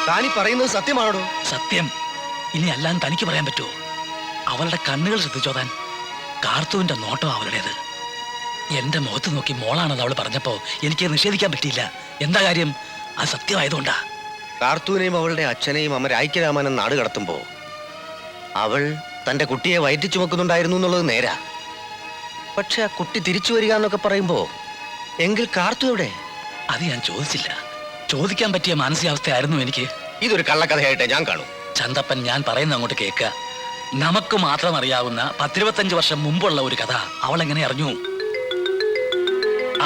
താനി പറയുന്നത് സത്യമാണോ? സത്യം. ഇനി അല്ലാൻ തനിക്ക് പറയാൻ പറ്റുമോ? അവളുടെ കണ്ണുകൾ ശ്രദ്ധിച്ചോ താൻ? കാർത്തുവിന്റെ നോട്ടം അവളുടേത്. എന്റെ മുഖത്ത് നോക്കി മോളാണെന്ന് അവൾ പറഞ്ഞപ്പോ എനിക്ക് നിഷേധിക്കാൻ പറ്റിയില്ല. എന്താ കാര്യം? അത് സത്യമായതുകൊണ്ടാ. കാർത്തൂനെയും അവളുടെ അച്ഛനെയും അമ്മ രായ്ക്കരാമാനം നാട് കടത്തുമ്പോ അവൾ തന്റെ കുട്ടിയെ വയറ്റി ചുമക്കുന്നുണ്ടായിരുന്നു എന്നുള്ളത് നേരാ. പക്ഷെ ആ കുട്ടി തിരിച്ചു വരിക എന്നൊക്കെ പറയുമ്പോ എങ്കിൽ കാർത്തു എവിടെ? അത് ഞാൻ ചോദിച്ചില്ല. ചോദിക്കാൻ പറ്റിയ മാനസികാവസ്ഥയായിരുന്നു എനിക്ക്. ഇതൊരു കള്ളക്കഥയായിട്ടേ ഞാൻ കാണൂ. ചന്തപ്പൻ, ഞാൻ പറയുന്ന അങ്ങോട്ട് കേൾക്കുക. നമുക്ക് മാത്രം അറിയാവുന്ന 10-25 വർഷം മുമ്പുള്ള ഒരു കഥ അവൾ എങ്ങനെ അറിഞ്ഞു?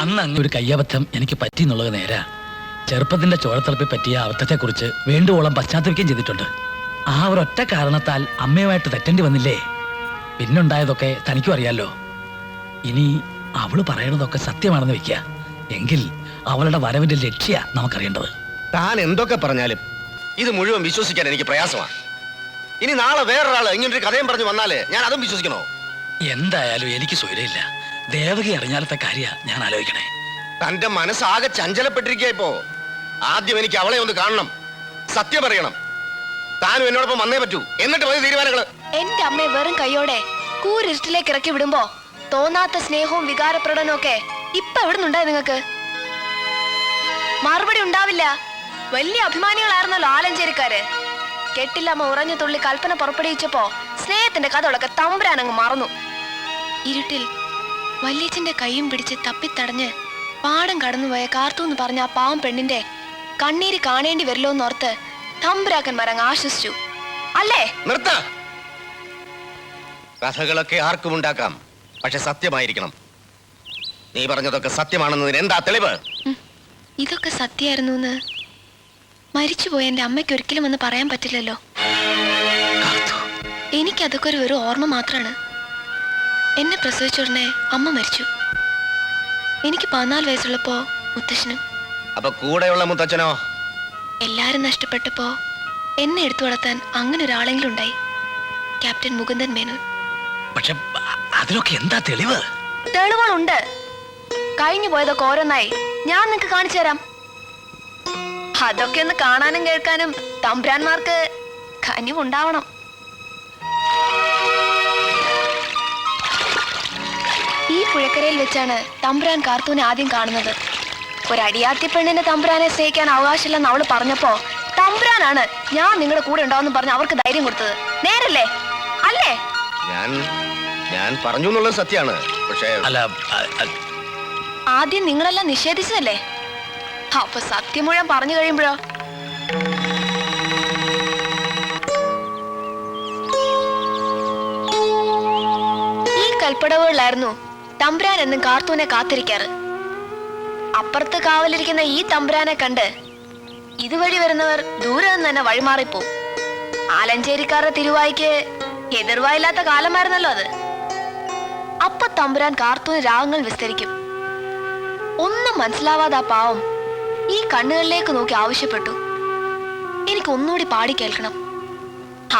അന്ന് അങ്ങനെ ഒരു കയ്യബദ്ധം എനിക്ക് പറ്റി എന്നുള്ളത് നേരാ. ചെറുപ്പത്തിന്റെ ചോരത്തിളപ്പിൽ പറ്റിയ അബദ്ധത്തെക്കുറിച്ച് വേണ്ടുവോളം പശ്ചാത്തപിക്കുകയും ചെയ്തിട്ടുണ്ട്. ആ ഒരൊറ്റ കാരണത്താൽ അമ്മയുമായിട്ട് തെറ്റേണ്ടി വന്നില്ലേ? പിന്നുണ്ടായതൊക്കെ തനിക്കും അറിയാലോ. ഇനി അവള് പറയണതൊക്കെ സത്യമാണെന്ന് വെക്കുക. എങ്കിൽ അവളുടെ വരവിന്റെ ലക്ഷ്യ നമുക്കറിയേണ്ടത്. താൻ എന്തൊക്കെ പറഞ്ഞാലും ഇത് മുഴുവൻ വിശ്വസിക്കാൻ എനിക്ക് പ്രയാസമാണ്. ഇനി നാളെ വേറൊരാള് ഇങ്ങനൊരു കഥയും പറഞ്ഞു വന്നാലേ ഞാൻ അതും വിശ്വസിക്കണോ? എന്തായാലും എനിക്ക് സ്വൈരയില്ല. ദേവകി അറിഞ്ഞാലത്തെ കാര്യ ഞാൻ ആലോചിക്കണേ. തന്റെ മനസ്സാകെ ചഞ്ചലപ്പെട്ടിരിക്കുക. ഇപ്പോ ആദ്യം എനിക്ക് അവളെ ഒന്ന് കാണണം, സത്യം അറിയണം. താനും എന്നോടൊപ്പം വന്നേ പറ്റൂ. എന്നിട്ട് മതി തീരുമാനങ്ങള്. എന്റെ അമ്മയെ വെറും കൈയോടെ കൂരിരുട്ടിലേക്ക് ഇറക്കി വിടുമ്പോ തോന്നാത്ത സ്നേഹവും വികാരപ്രകടനവും ഒക്കെ ഇപ്പൊ എവിടുന്നുണ്ടായി നിങ്ങൾക്ക്? മറുപടി ഉണ്ടാവില്ല. വലിയ അഭിമാനികളായിരുന്നല്ലോ ആലഞ്ചേരിക്കാര്. കെട്ടില്ലമ്മ ഉറഞ്ഞു തുള്ളി കൽപ്പന പുറപ്പെടുവിച്ചപ്പോ സ്നേഹത്തിന്റെ കഥകളൊക്കെ തമ്പുരാനങ്ങ് മറന്നു. ഇരുട്ടിൽ വല്യച്ഛന്റെ കൈയും പിടിച്ച് തപ്പിത്തടഞ്ഞ് പാടം കടന്നുപോയ കാർത്തു എന്ന് പറഞ്ഞ ആ പാവം പെണ്ണിന്റെ കണ്ണീര് കാണേണ്ടി വരില്ലോ എന്നോർത്ത് തമ്പുരാക്കന്മാരങ്ങ് ആശ്വസിച്ചു അല്ലേ? നിർത്ത. കഥകളൊക്കെ ആർക്കും ഉണ്ടാക്കാം, പക്ഷെ സത്യമായിരിക്കണം. നീ പറഞ്ഞതൊക്കെ സത്യമാണെന്നതിന് എന്താ തെളിവ്? ഇതൊക്കെ സത്യമായിരുന്നു എന്ന് മരിച്ചുപോയ എന്റെ അമ്മയ്ക്ക് ഒരിക്കലും എന്ന് പറയാൻ പറ്റില്ലല്ലോ. എനിക്കതൊക്കെ ഒരു വെറും ഓർമ്മ മാത്രമാണ്. എന്നെ പ്രസവിച്ച ഉടനെ അമ്മ മരിച്ചു. എനിക്ക് 14 വയസ്സുള്ളപ്പോ മുത്തശ്ശനും. അപ്പൊ കൂടെയുള്ള മുത്തച്ഛനോ? എല്ലാരും നഷ്ടപ്പെട്ടപ്പോ എന്നെ എടുത്തു വളർത്താൻ അങ്ങനെ ഒരാളെങ്കിലും ഉണ്ടായി, ക്യാപ്റ്റൻ മുകുന്ദൻ മേനോൻ. പക്ഷെ അതിലൊക്കെ എന്താ തെളിവ്? തെളിവുകളുണ്ട്. കഴിഞ്ഞു പോയതൊക്കെ ഓരോന്നായി ഞാൻ നിനക്ക് കാണിച്ചു തരാം. അതൊക്കെ ഒന്ന് കാണാനും കേൾക്കാനും തമ്പുരാന്മാർക്ക് കനിവുണ്ടാവണം. ഈ പുഴക്കരയിൽ വെച്ചാണ് തമ്പുരാൻ കാർത്തൂനെ ആദ്യം കാണുന്നത്. ഒരടിയാത്തി പെണ്ണിന്റെ തമ്പുരാനെ സ്നേഹിക്കാൻ അവകാശമില്ലെന്ന് അവള് പറഞ്ഞപ്പോ തമ്പുരാനാണ് ഞാൻ നിങ്ങളുടെ കൂടെ ഉണ്ടാവുമെന്ന് പറഞ്ഞ് അവർക്ക് ധൈര്യം കൊടുത്തത്. നേരല്ലേ? അല്ലേ? ഞാൻ പറഞ്ഞു എന്നുള്ളത് സത്യമാണ്. പക്ഷേ അല്ല, ആദ്യം നിങ്ങളെല്ലാം നിഷേധിച്ചതല്ലേ? അപ്പൊ സത്യം മുഴുവൻ പറഞ്ഞു കഴിയുമ്പോഴോ? ഈ കൽപ്പടവുകളിലായിരുന്നു തമ്പുരാൻ എന്നും കാർത്തൂനെ കാത്തിരിക്കാറ്. അപ്പുറത്ത് കാവലിരിക്കുന്ന ഈ തമ്പുരാനെ കണ്ട് ഇതുവഴി വരുന്നവർ ദൂരെ നിന്ന് തന്നെ വഴിമാറിപ്പോ. ആലഞ്ചേരിക്കാരുടെ തിരുവായിക്ക് എതിർവായില്ലാത്ത കാലമായിരുന്നല്ലോ അത്. അപ്പൊ തമ്പുരാൻ കാർത്തൂന് രാഗങ്ങൾ വിസ്തരിക്കും. ഒന്നും മനസ്സിലാവാതെ ആ പാവം ഈ കണ്ണുകളിലേക്ക് നോക്കി ആവശ്യപ്പെട്ടു, എനിക്ക് ഒന്നുകൂടി പാടി കേൾക്കണം.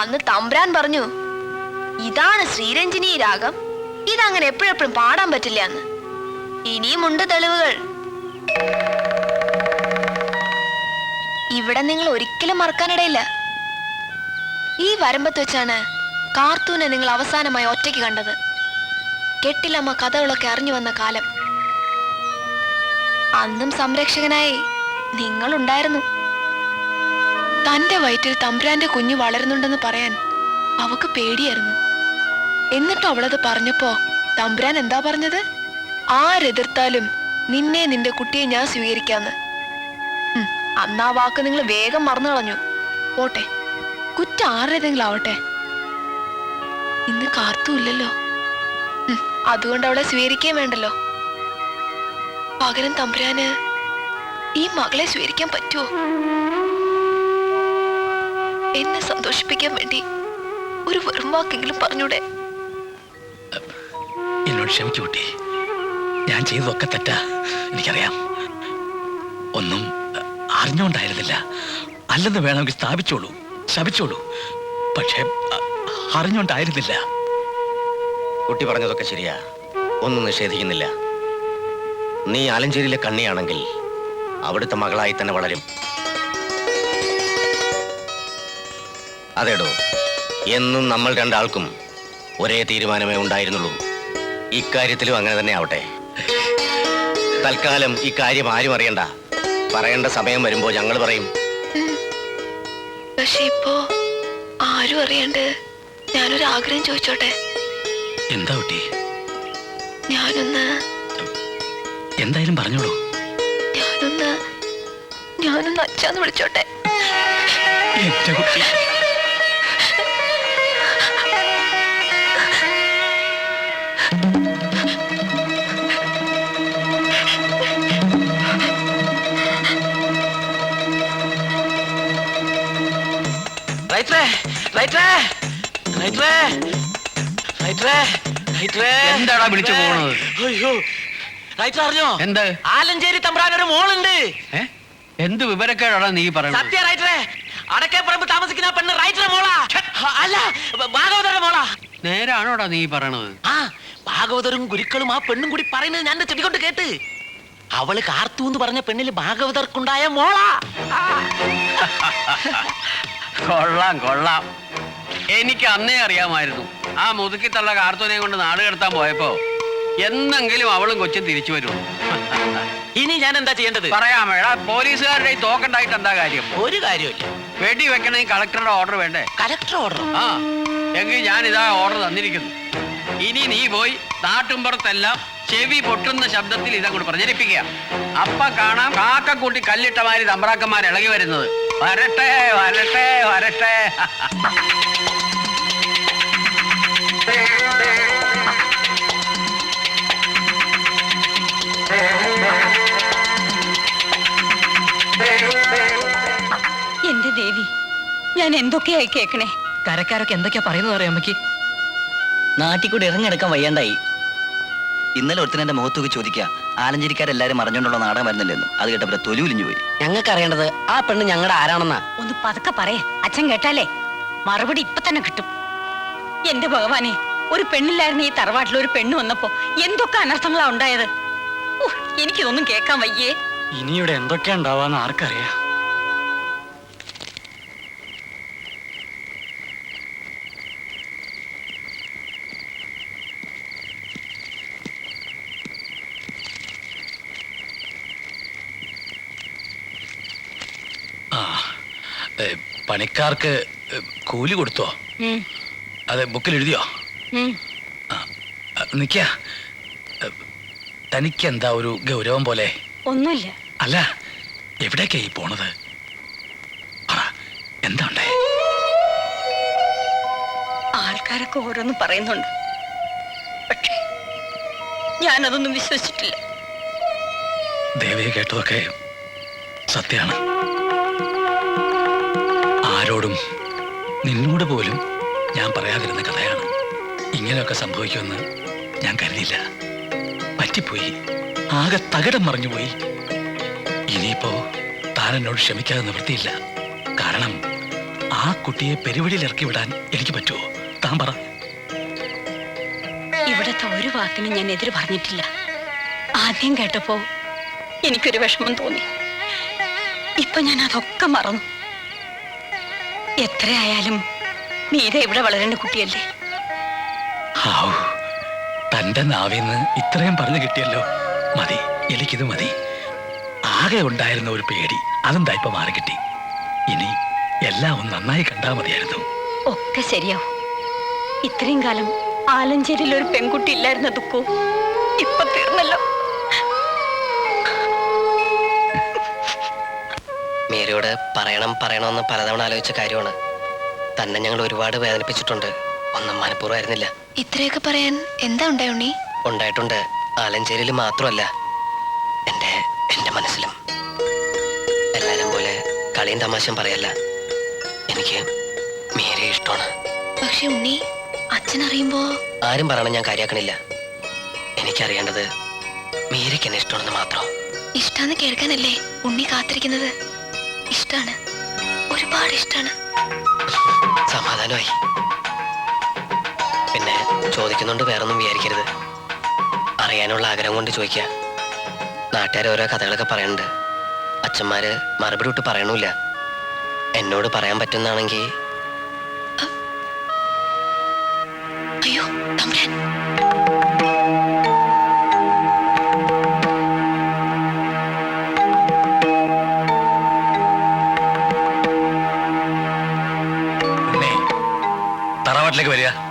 അന്ന് തമ്പുരാൻ പറഞ്ഞു, ഇതാണ് ശ്രീരഞ്ജിനി രാഗം, ഇതങ്ങനെ എപ്പോഴെപ്പോഴും പാടാൻ പറ്റില്ല എന്ന്. ഇനിയുമുണ്ട് തെളിവുകൾ. ഇവിടെ നിങ്ങൾ ഒരിക്കലും മറക്കാനിടയില്ല. ഈ വരമ്പത്ത് വെച്ചാണ് കാർത്തൂനെ നിങ്ങൾ അവസാനമായി ഒറ്റയ്ക്ക് കണ്ടത്. കെട്ടിലമ്മ കഥകളൊക്കെ അറിഞ്ഞു വന്ന കാലം. അന്നും സംരക്ഷകനായി നിങ്ങളുണ്ടായിരുന്നു. തന്റെ വയറ്റിൽ തമ്പുരാന്റെ കുഞ്ഞു വളരുന്നുണ്ടെന്ന് പറയാൻ അവക്ക് പേടിയായിരുന്നു. എന്നിട്ട് അവളത് പറഞ്ഞപ്പോ തമ്പുരാൻ എന്താ പറഞ്ഞത്? ആരെതിർത്താലും നിന്നെ നിന്റെ കുട്ടിയെ ഞാൻ സ്വീകരിക്കാന്ന്. അന്ന് ആ വാക്ക് നിങ്ങൾ വേഗം മറന്നു കളഞ്ഞു. പോട്ടെ, കുറ്റം ആരുടേതെങ്കിലും ആവട്ടെ. ഇന്ന് കാർത്തുമില്ലല്ലോ, അതുകൊണ്ട് അവളെ സ്വീകരിക്കാൻ വേണ്ടല്ലോ. പകരം തമ്പുരാന് ഈ മകളെ സ്വീകരിക്കാൻ പറ്റുമോ? എന്നെ സന്തോഷിപ്പിക്കാൻ വേണ്ടി ഒരു വെറും വാക്കെങ്കിലും പറഞ്ഞൂടെ? എന്നോട് ക്ഷമിച്ചു കുട്ടി. ഞാൻ ചെയ്തതൊക്കെ തെറ്റാ, എനിക്കറിയാം. ഒന്നും അറിഞ്ഞുകൊണ്ടായിരുന്നില്ല. അല്ലെന്ന് വേണമെങ്കിൽ സ്ഥാപിച്ചോളൂ, ശപിച്ചോളൂ. പക്ഷെ അറിഞ്ഞുകൊണ്ടായിരുന്നില്ല. കുട്ടി പറഞ്ഞതൊക്കെ ശരിയാ, ഒന്നും നിഷേധിക്കുന്നില്ല. നീ ആലഞ്ചേരിയിലെ കണ്ണിയാണെങ്കിൽ അവിടുത്തെ മകളായി തന്നെ വളരും. അതേടോ, എന്നും നമ്മൾ രണ്ടാൾക്കും ഒരേ തീരുമാനമേ ഉണ്ടായിരുന്നുള്ളൂ. ഇക്കാര്യത്തിലും അങ്ങനെ തന്നെ ആവട്ടെ. തൽക്കാലം ഇക്കാര്യം ആരും അറിയണ്ട. പറയേണ്ട സമയം വരുമ്പോ ഞങ്ങൾ പറയും. പക്ഷെ ഇപ്പോ ആരും അറിയണ്ട്. ഞാനൊരു ആഗ്രഹം ചോദിച്ചോട്ടെ? എന്താ കുട്ടി? ഞാനൊന്ന് എന്തായാലും പറഞ്ഞോളൂ. ഞാനൊന്ന് അച്ഛന്ന് വിളിച്ചോട്ടെ? എന്റെ കുട്ടി. എന്താടാ വിളിച്ചു പോണത്? അറിഞ്ഞോ? എന്ത്? ആലഞ്ചേരി തമ്പ്രാൻ ഒരു മോളുണ്ട്. എന്ത് വിവരക്കേടാ നീ പറയുന്നത്? സത്യ റൈറ്ററെ, അടക്കേപ്പറമ്പ് താമസിക്കുന്ന പെണ്ണ് റൈറ്ററെ മോളാ. അല്ല, ഭാഗവതരുടെ മോളാ. നേരാണോടാ നീ പറയണത്? ആ, ഭാഗവതരും ഗുരുക്കളും ആ പെണ്ണും കൂടി പറയുന്നത് ഞാൻ ചെവി കൊണ്ട് കേട്ട്. അവള് കാർത്തു എന്ന് പറഞ്ഞ പെണ്ണില് ഭാഗവതർക്കുണ്ടായ മോളാ. കൊള്ളാം കൊള്ളാം. എനിക്ക് അന്നേ അറിയാമായിരുന്നു. ആ മുതുക്കിത്തള്ള കാർത്തൂനെ കൊണ്ട് നാട് കടത്താൻ പോയപ്പോ എന്നെങ്കിലും അവളും കൊച്ചും തിരിച്ചു വരുള്ളൂ. ഇനി ഞാൻ എന്താ ചെയ്യേണ്ടത്? പറയാമേടാ, പോലീസുകാരുടെ ഈ തോക്കുണ്ടായിട്ട് എന്താ കാര്യം? ഒരു കാര്യമില്ല. വെടി വെക്കണമെങ്കിൽ കളക്ടറുടെ ഓർഡർ വേണ്ടേ? Collector order? ആ, എങ്കിൽ ഞാൻ ഇതാ ഓർഡർ തന്നിരിക്കുന്നു. ഇനി നീ പോയി നാട്ടുമ്പുറത്തെല്ലാം ചെവി പൊട്ടുന്ന ശബ്ദത്തിൽ ഇതങ്ങോട്ട് പ്രചരിപ്പിക്കുക. അപ്പ കാണാം കാക്കക്കൂട്ടി കല്ലിട്ട മാതിരി തമ്പ്രാക്കന്മാർ ഇളകി വരുന്നത്. വരട്ടെ വരട്ടെ വരട്ടെ. എന്റെ ദേവി, ഞാൻ എന്തൊക്കെയായി കേക്കണേ? കരക്കാരൊക്കെ എന്തൊക്കെയാ പറയുന്നത് അറിയാം അമ്മയ്ക്ക്. നാട്ടിൽ കൂടി ഇറങ്ങിയെടുക്കാൻ വയ്യാണ്ടായി. ഇന്നലെ ഒരുത്തൻ എന്റെ മുഖത്തൊക്കെ ചോദിക്കുക, ആലഞ്ചേരിക്കാരെല്ലാരും അറിഞ്ഞോണ്ടുള്ള നാടകം വരുന്നില്ലെന്ന്. അത് കേട്ടപ്പോ തൊലി ഉലിഞ്ഞു പോയി. ഞങ്ങൾക്ക് അറിയേണ്ടത് ആ പെണ്ണ് ഞങ്ങളുടെ ആരാണെന്നാ. ഒന്ന് പതുക്കെ പറയേ, അച്ഛൻ കേട്ടാലേ മറുപടി ഇപ്പൊ തന്നെ കിട്ടും. എന്റെ ഭഗവാനെ, ഒരു പെണ്ണില്ലായിരുന്നു ഈ തറവാട്ടിൽ. ഒരു പെണ്ണ് വന്നപ്പോ എന്തൊക്കെ അനർത്ഥങ്ങളാ ഉണ്ടായത്. എനിക്കിതൊന്നും കേൾക്കാൻ വയ്യേ. ഇനിയുടെ എന്തൊക്കെയാ ഉണ്ടാവാന്ന് ആർക്കറിയാം. പണിക്കാർക്ക് കൂലി കൊടുത്തോ? അതെ, ബുക്കിൽ എഴുതിയോ? നിക്ക, തനിക്കെന്താ ഒരു ഗൗരവം പോലെ? ഒന്നുമില്ല. അല്ല, എവിടേക്കാ ഈ പോണത്? പറ, എന്താ ഉണ്ടേ? ആൾക്കാരൊക്കെ ഓരോന്ന് പറയുന്നുണ്ട്, പക്ഷേ ഞാനതൊന്നും വിശ്വസിച്ചിട്ടില്ല. ദേവിയെ കേട്ടതൊക്കെ സത്യാണ്. ആരോടും, നിന്നോട് പോലും ഞാൻ പറയാതിരുന്ന കഥയാണ്. ഇങ്ങനെയൊക്കെ സംഭവിക്കുമെന്ന് ഞാൻ കരുതിയില്ല. പറ്റിപ്പോയി, ആകെ തകിടം മറിഞ്ഞുപോയി. ഇനിയിപ്പോ താൻ എന്നോട് ക്ഷമിക്കാതെ നിവൃത്തിയില്ല. കാരണം ആ കുട്ടിയെ പെരുവഴിയിൽ ഇറക്കി വിടാൻ എനിക്ക് പറ്റുമോ? താൻ പറ. ഇവിടത്തെ ഒരു വാക്കിനും ഞാൻ എതിര് പറഞ്ഞിട്ടില്ല. ആദ്യം കേട്ടപ്പോ എനിക്കൊരു വിഷമം തോന്നി. ഇപ്പൊ ഞാൻ അതൊക്കെ മറന്നു. എത്രയായാലും മീര ഇവിടെ വളരേണ്ട കുട്ടിയല്ലേ. ഹാവൂ, തന്റെ നാവിന്ന് ഇത്രയും പറഞ്ഞു കിട്ടിയല്ലോ. മതി, എനിക്കിത് മതി. ആകെ ഉണ്ടായിരുന്ന ഒരു പേടി, അതും ഇപ്പൊ മാറി കിട്ടി. ഇനി എല്ലാം ഒന്ന് നന്നായി കണ്ടാ മതിയായിരുന്നു. ഒക്കെ ശരിയാവും. ഇത്രയും കാലം ആലഞ്ചേരിയിൽ ഒരു പെൺകുട്ടി ഇല്ലായിരുന്ന ദുഃഖവും ഇപ്പൊ തീർന്നല്ലോ. മേരിയോട് പറയണമെന്ന് പലതവണ ആലോചിച്ച കാര്യമാണ്. തന്നെ ഞങ്ങൾ ഒരുപാട് വേദനിപ്പിച്ചിട്ടുണ്ട്. ഒന്നും മനഃപൂർവ്വമായിരുന്നില്ല. ഇത്രയൊക്കെ പറയാൻ എന്താ ഉണ്ടായി ഉണ്ണി? ഉണ്ടായിട്ടുണ്ട്. ആലഞ്ചേരിയിൽ മാത്രമല്ല, എന്റെ മനസ്സിലും. എല്ലാരും പോലെ കളിയും തമാശയും പറയല്ല, എനിക്ക് മേരിയെ ഇഷ്ടമാണ്. പക്ഷെ ഉണ്ണി, അച്ഛൻ അറിയുമ്പോ? ആരും പറയണം ഞാൻ കാര്യാക്കണില്ല. എനിക്കറിയേണ്ടത് മേരിക്ക് എന്നെ ഇഷ്ടമാണെന്ന് മാത്രം. ഇഷ്ടാന്ന് കേൾക്കാനല്ലേ ഉണ്ണി കാത്തിരിക്കുന്നത്? ഇഷ്ടാണ്, ഒരുപാട് ഇഷ്ടാണ്. സമാധാനമായി. പിന്നെ ചോദിക്കുന്നുണ്ട് വേറൊന്നും വിചാരിക്കരുത്. അറിയാനുള്ള ആഗ്രഹം കൊണ്ട് ചോദിക്കുക. നാട്ടുകാർ ഓരോ കഥകളൊക്കെ പറയുന്നുണ്ട്. അച്ഛന്മാര് മറുപടി വിട്ട് പറയണില്ല. എന്നോട് പറയാൻ പറ്റുന്നാണെങ്കിൽ തറവാട്ടിലേക്ക് വരിക.